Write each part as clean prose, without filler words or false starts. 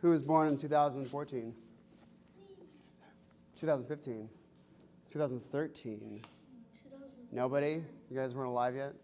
Who was born in 2014? 2015? 2013? Nobody? You guys weren't alive yet?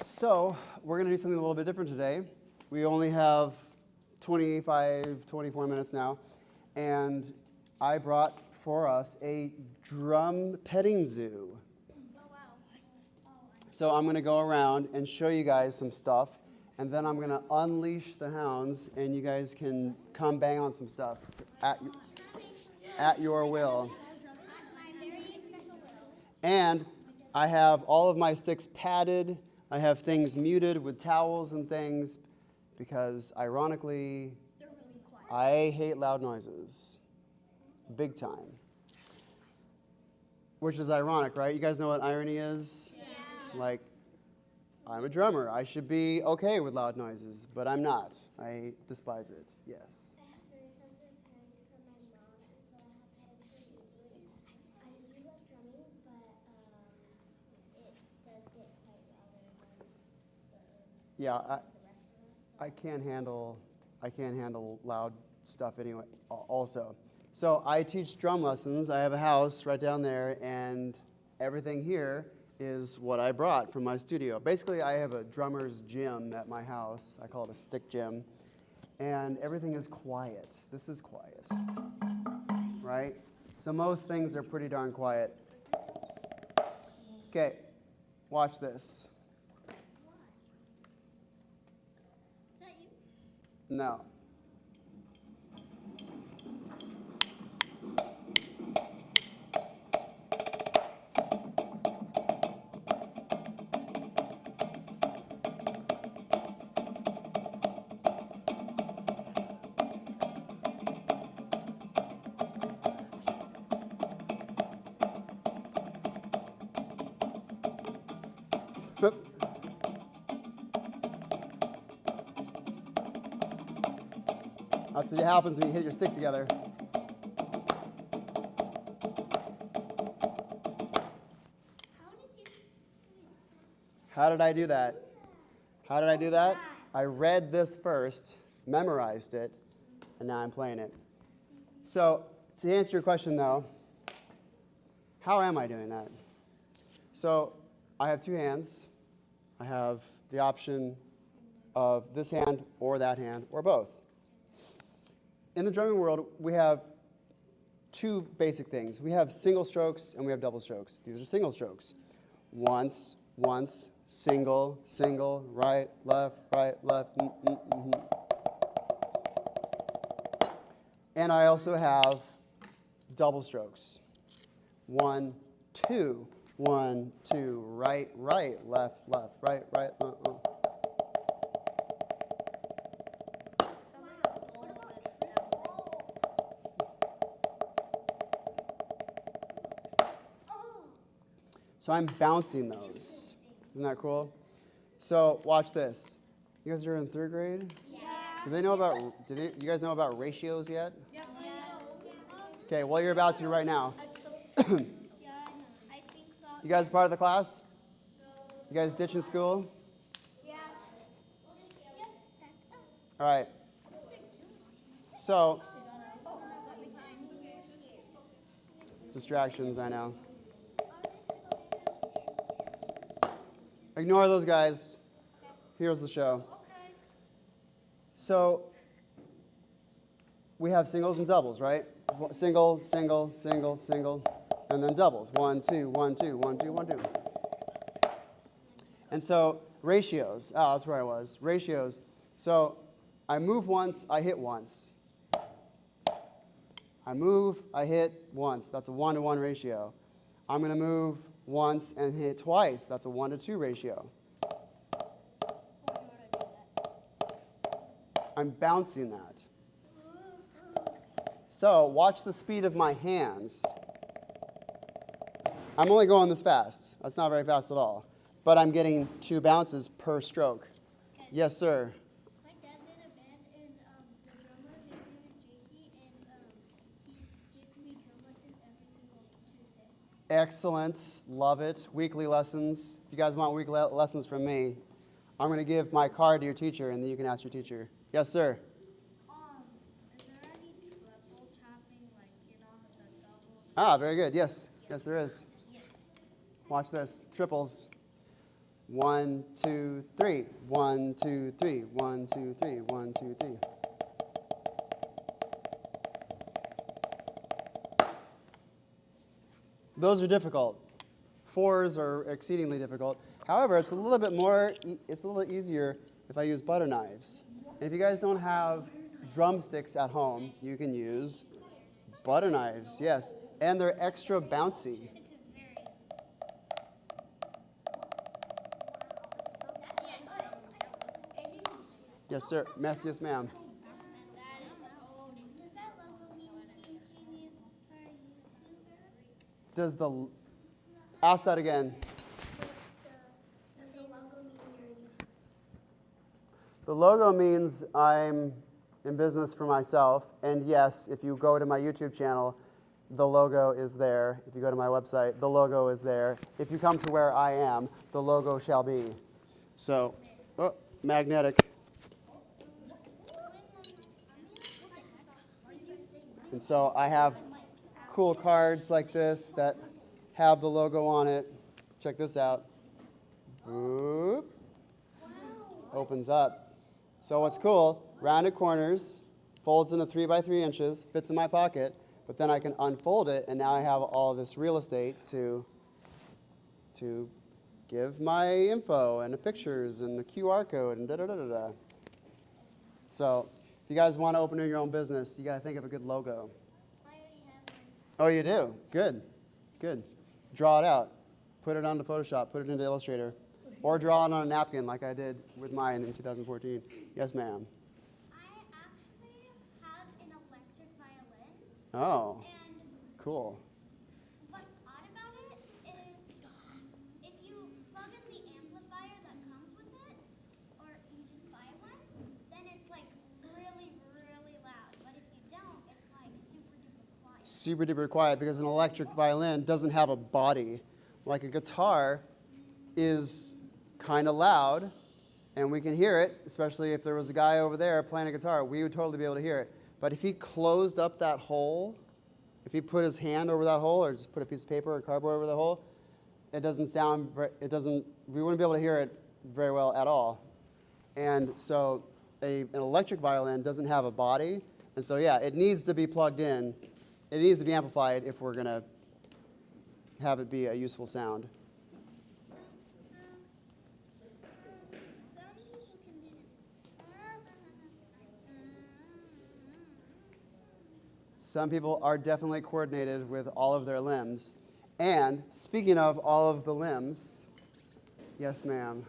So, we're going to do something a little bit different today. We only have 24 minutes now, and I brought for us a drum petting zoo. So I'm going to go around and show you guys some stuff, and then I'm going to unleash the hounds, and you guys can come bang on some stuff at your will. And I have all of my sticks padded. I have things muted with towels and things because, ironically, I hate loud noises. Big time. Which is ironic, right? You guys know what irony is? Yeah. Like, I'm a drummer. I should be okay with loud noises, but I'm not. I despise it. Yes. I have very sensitive hearing from my mom, and so I have headaches pretty easily. I do love drumming, but it does get quite louder than I can't handle loud stuff anyway. Also, so I teach drum lessons. I have a house right down there, and everything here is what I brought from my studio. Basically, I have a drummer's gym at my house. I call it a stick gym, and everything is quiet. This is quiet, right? So most things are pretty darn quiet. Okay, watch this. Is that you? No. That's what happens when you hit your sticks together. How did I do that? I read this first, memorized it, and now I'm playing it. So, to answer your question though, how am I doing that? So, I have two hands. I have the option of this hand or that hand or both. In the drumming world, we have two basic things. We have single strokes and we have double strokes. These are single strokes. Once, single, single, right, left, And I also have double strokes. 1, 2, 1, 2, right, left, right. So I'm bouncing those. Isn't that cool? So watch this. You guys are in third grade? Yeah. Do you guys know about ratios yet? Yeah. Okay, well you're about to right now. Yeah, I think so. You guys part of the class? You guys ditching school? Yes. All right. So, distractions, I know. Ignore those guys. Here's the show. So, we have singles and doubles, right? Single, and then doubles. 1, 2, 1, 2, 1, 2, 1, 2. And so, ratios. Oh, that's where I was. Ratios. So, I move once, I hit once. I move, I hit once. That's a 1-to-1 ratio. I'm going to move once and hit twice. That's a 1-to-2 ratio. I'm bouncing that. So watch the speed of my hands. I'm only going this fast. That's not very fast at all. But I'm getting 2 bounces per stroke. Okay. Yes, sir. My dad's in a band, and the drummer, his name is JC, and he gives me drum lessons every single Tuesday. Excellent. Love it. Weekly lessons. If you guys want weekly lessons from me, I'm going to give my card to your teacher, and then you can ask your teacher. Yes, sir. Is there any triple tapping, like, the double? Ah, very good. Yes. Yes, there is. Watch this. Triples. 1, 2, 3. 1, 2, 3. 1, 2, 3. 1, 2, 3. Those are difficult. Fours are exceedingly difficult. However, it's a little bit more, it's a little easier if I use butter knives. And if you guys don't have drumsticks at home, you can use butter knives, yes. And they're extra bouncy. It's a very. Yes, sir. Yes, yes, ma'am. Does that logo mean anything to you? Are you YouTuber? Does the, ask that again. Does the logo mean you're a YouTuber? The logo means I'm in business for myself. And yes, if you go to my YouTube channel, the logo is there. If you go to my website, the logo is there. If you come to where I am, the logo shall be. So, oh, magnetic. And so I have cool cards like this that have the logo on it. Check this out. Boop. Opens up. So what's cool, rounded corners, folds into 3 by 3 inches, fits in my pocket, but then I can unfold it, and now I have all this real estate to give my info and the pictures and the QR code and da-da-da-da-da. So if you guys want to open your own business, you got to think of a good logo. I already have one. Oh, you do? Good. Good. Draw it out. Put it onto Photoshop. Put it into Illustrator. Or draw it on a napkin like I did with mine in 2014. Yes, ma'am. I actually have an electric violin, Oh, and cool. what's odd about it is if you plug in the amplifier that comes with it, or you just buy one, then it's like really, really loud. But if you don't, it's like super duper quiet. Super duper quiet because an electric violin doesn't have a body. Like a guitar is kind of loud, and we can hear it, especially if there was a guy over there playing a guitar. We would totally be able to hear it. But if he closed up that hole, if he put his hand over that hole or just put a piece of paper or cardboard over the hole, it doesn't sound, we wouldn't be able to hear it very well at all. And so an electric violin doesn't have a body, and so yeah, it needs to be plugged in. It needs to be amplified if we're going to have it be a useful sound. Some people can do Some people are definitely coordinated with all of their limbs. And speaking of all of the limbs, yes, ma'am.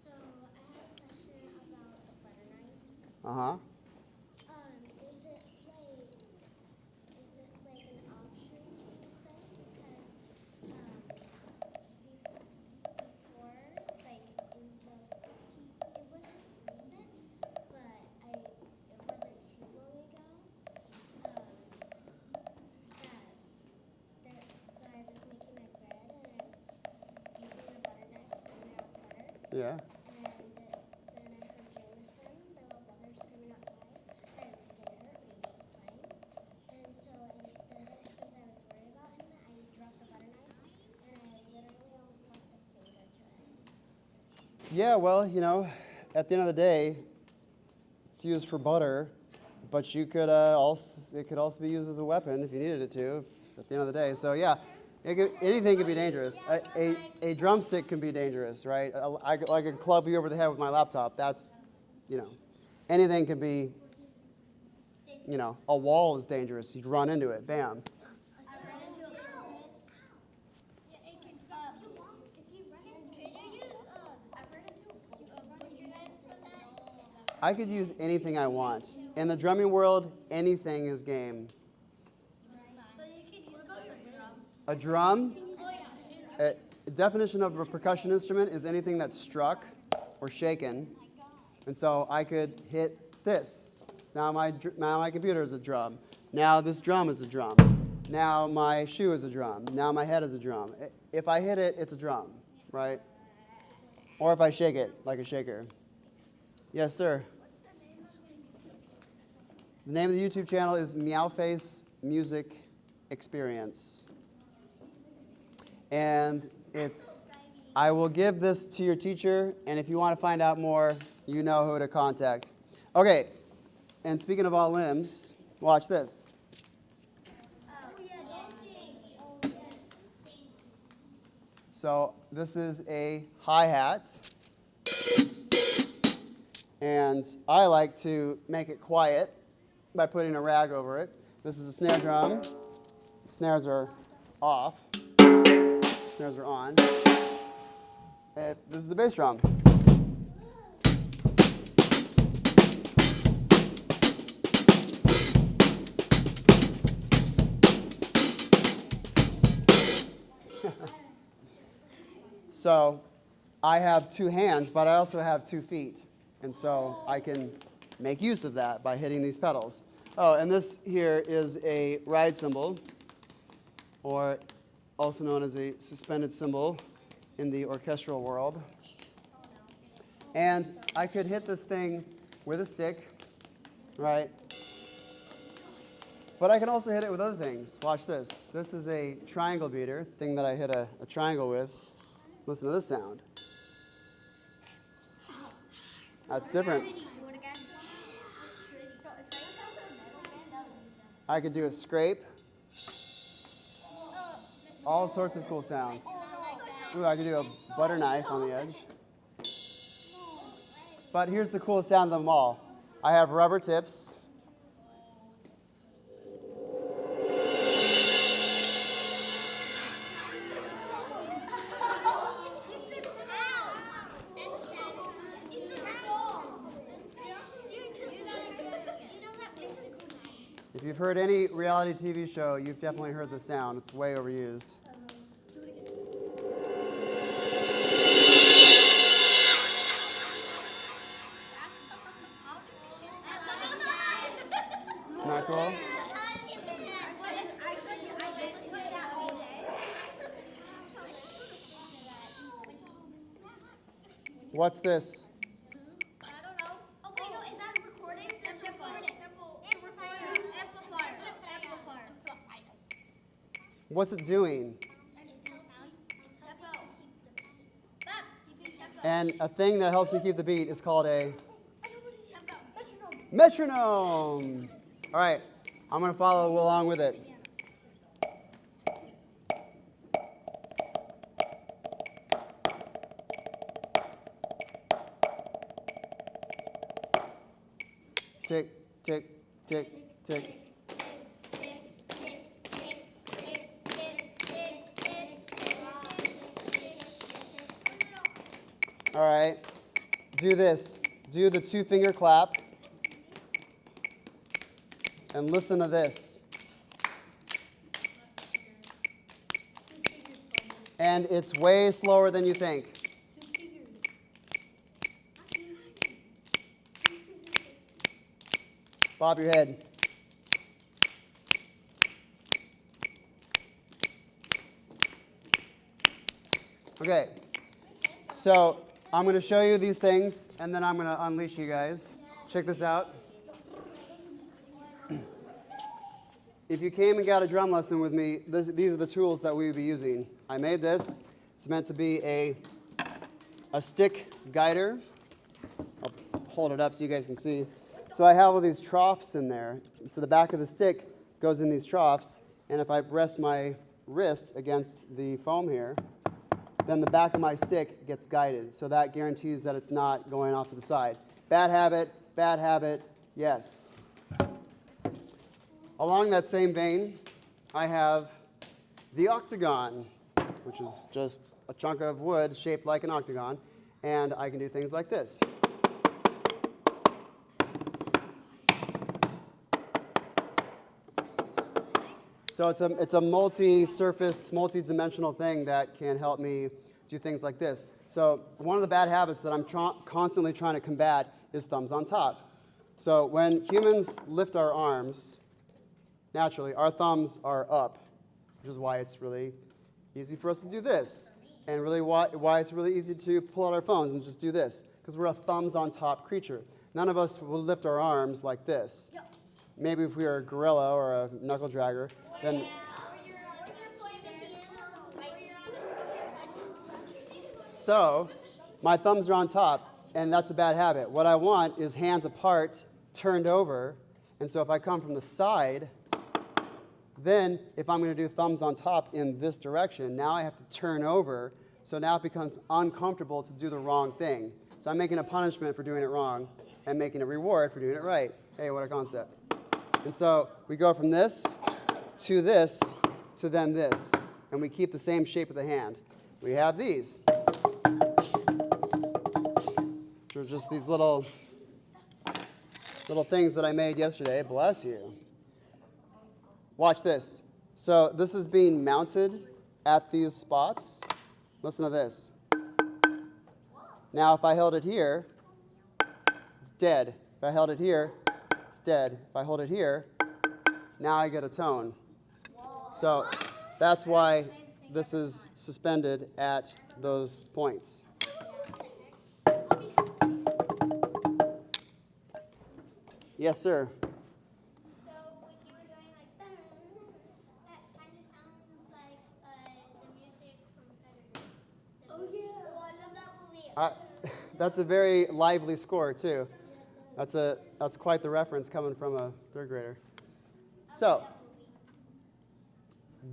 So I have a question about the butter knives. Uh-huh. Is it like an option to use them? Because before, like it wasn't recent, but it wasn't too long ago. So I was making my bread and I was using the butter knife to smear out butter. Yeah. And then I heard Jameson, my little brother, screaming outside. I was scared, but he was just playing. And so instead, since I was worried about him, I dropped the butter knife, and I literally almost lost a finger to it. Yeah, well, you know, at the end of the day, it's used for butter, but you could it could also be used as a weapon if you needed it to at the end of the day. So yeah, anything can be dangerous. A drumstick can be dangerous, right? I could club you over the head with my laptop. That's, you know, anything can be, you know, a wall is dangerous. You'd run into it, bam. I could use anything I want. In the drumming world, anything is game. A drum, a definition of a percussion instrument is anything that's struck or shaken. And so I could hit this. Now my computer is a drum. Now this drum is a drum. Now my shoe is a drum. Now my head is a drum. If I hit it, it's a drum, right? Or if I shake it like a shaker. Yes, sir. The name of the YouTube channel is Meowface Music Experience. And I will give this to your teacher, and if you want to find out more, you know who to contact. Okay, and speaking of all limbs, watch this. So this is a hi-hat, and I like to make it quiet by putting a rag over it. This is a snare drum. Snares are off. Snares are on. And this is a bass drum. So I have two hands, but I also have 2 feet. And so I can make use of that by hitting these pedals. Oh, and this here is a ride cymbal, or also known as a suspended cymbal in the orchestral world. And I could hit this thing with a stick, right? But I can also hit it with other things. Watch this. This is a triangle beater, thing that I hit a triangle with. Listen to this sound. That's different. I could do a scrape. All sorts of cool sounds. Ooh, I could do a butter knife on the edge. But here's the coolest sound of them all. I have rubber tips. If you've heard any reality TV show, you've definitely heard the sound. It's way overused. Isn't that cool? What's this? What's it doing? And a thing that helps me keep the beat is called a metronome. All right, I'm going to follow along with it. Tick, tick, tick, tick. All right, do this. Do the 2-finger clap. And listen to this. And it's way slower than you think. Bob your head. Okay, so I'm going to show you these things, and then I'm going to unleash you guys. Check this out. If you came and got a drum lesson with me, these are the tools that we would be using. I made this. It's meant to be a stick guider. I'll hold it up so you guys can see. So I have all these troughs in there. And so the back of the stick goes in these troughs, and if I rest my wrist against the foam here, then the back of my stick gets guided. So that guarantees that it's not going off to the side. Bad habit, yes. Along that same vein, I have the octagon, which is just a chunk of wood shaped like an octagon, and I can do things like this. So it's a multi-surfaced, multi-dimensional thing that can help me do things like this. So one of the bad habits that I'm constantly trying to combat is thumbs on top. So when humans lift our arms, naturally, our thumbs are up. which is why it's really easy for us to do this. And really why it's really easy to pull out our phones and just do this, because we're a thumbs on top creature. None of us will lift our arms like this. Maybe if we were a gorilla or a knuckle dragger, then... So, my thumbs are on top, and that's a bad habit. What I want is hands apart, turned over, and so if I come from the side, then if I'm going to do thumbs on top in this direction, now I have to turn over, so now it becomes uncomfortable to do the wrong thing. So I'm making a punishment for doing it wrong and making a reward for doing it right. Hey, what a concept. And so we go from this to then this, and we keep the same shape of the hand. We have these. They're just these little things that I made yesterday. Bless you. Watch this. So this is being mounted at these spots. Listen to this. Now if I held it here, it's dead. If I held it here, it's dead. If I hold it here, now I get a tone. So that's why this is suspended at those points. Yes, sir. So when you were doing like that kind of sounds like the music from Predator. Oh yeah. Oh, I love that movie. That's a very lively score too. That's quite the reference coming from a third grader. So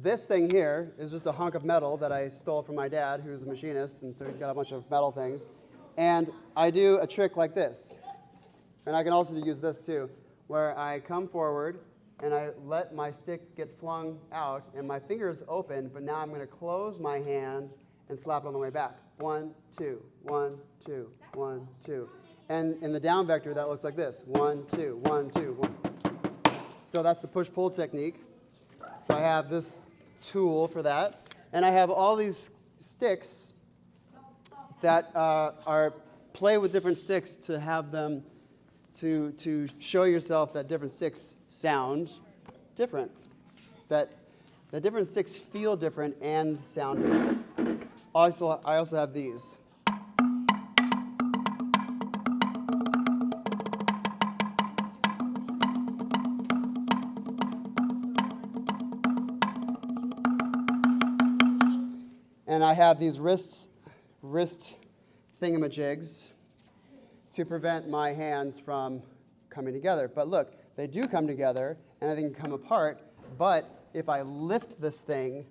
this thing here is just a hunk of metal that I stole from my dad, who's a machinist, and so he's got a bunch of metal things. And I do a trick like this. And I can also use this too, where I come forward and I let my stick get flung out and my fingers open, but now I'm going to close my hand and slap it on the way back. 1, 2, 1, 2, 1, 2. And in the down vector, that looks like this. 1, 2, 1, 2, 1. So that's the push-pull technique. So I have this tool for that. And I have all these sticks that play with different sticks to have them to show yourself that different sticks sound different, that the different sticks feel different and sound different. I also have these. And I have these wrist thingamajigs to prevent my hands from coming together. But look, they do come together, and they can come apart, but if I lift this thing,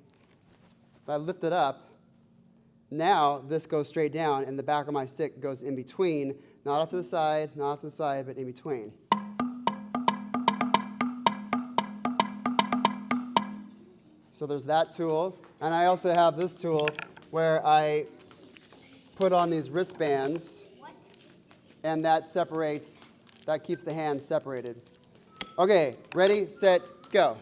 if I lift it up, now this goes straight down, and the back of my stick goes in between, not off to the side, but in between. So there's that tool, and I also have this tool where I put on these wristbands, and that keeps the hands separated. Okay, ready, set, go.